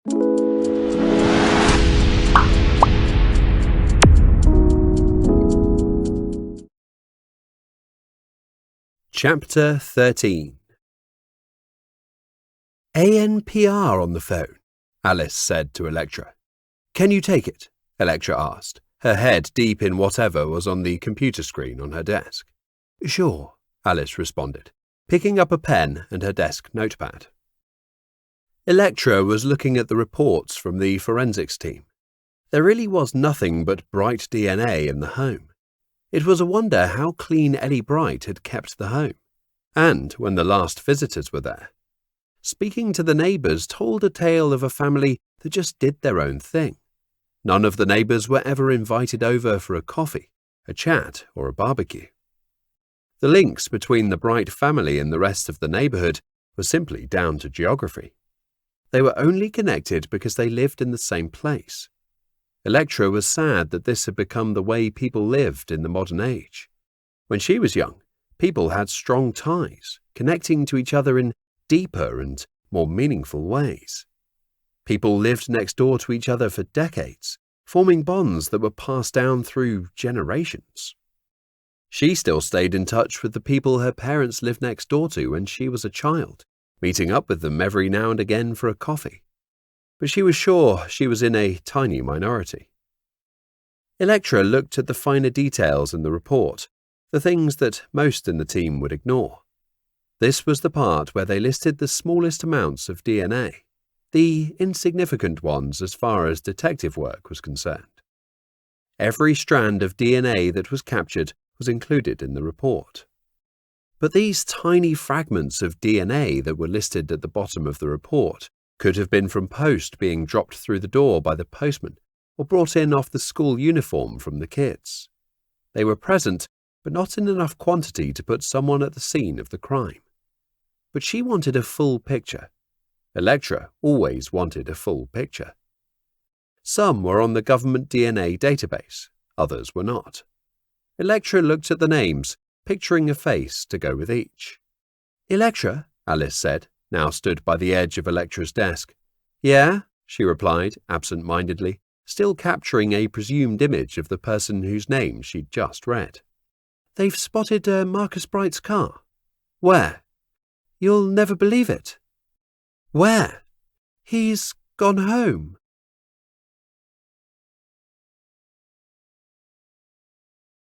Chapter 13. ANPR on the phone, Alice said to Electra. Can you take it? Electra asked, her head deep in whatever was on the computer screen on her desk. Sure, Alice responded, picking up a pen and her desk notepad. Electra was looking at the reports from the forensics team. There really was nothing but bright DNA in the home. It was a wonder how clean Ellie Bright had kept the home, and when the last visitors were there. Speaking to the neighbours told a tale of a family that just did their own thing. None of the neighbours were ever invited over for a coffee, a chat, or a barbecue. The links between the Bright family and the rest of the neighbourhood were simply down to geography. They were only connected because they lived in the same place. Electra was sad that this had become the way people lived in the modern age. When she was young, people had strong ties, connecting to each other in deeper and more meaningful ways. People lived next door to each other for decades, forming bonds that were passed down through generations. She still stayed in touch with the people her parents lived next door to when she was a child, meeting up with them every now and again for a coffee. But she was sure she was in a tiny minority. Electra looked at the finer details in the report, the things that most in the team would ignore. This was the part where they listed the smallest amounts of DNA, the insignificant ones as far as detective work was concerned. Every strand of DNA that was captured was included in the report. But these tiny fragments of DNA that were listed at the bottom of the report could have been from post being dropped through the door by the postman or brought in off the school uniform from the kids. They were present, but not in enough quantity to put someone at the scene of the crime. But she wanted a full picture. Electra always wanted a full picture. Some were on the government DNA database, others were not. Electra looked at the names, picturing a face to go with each. Electra, Alice said, now stood by the edge of Electra's desk. Yeah, she replied, absent-mindedly, still capturing a presumed image of the person whose name she'd just read. They've spotted Marcus Bright's car. Where? You'll never believe it. Where? He's gone home.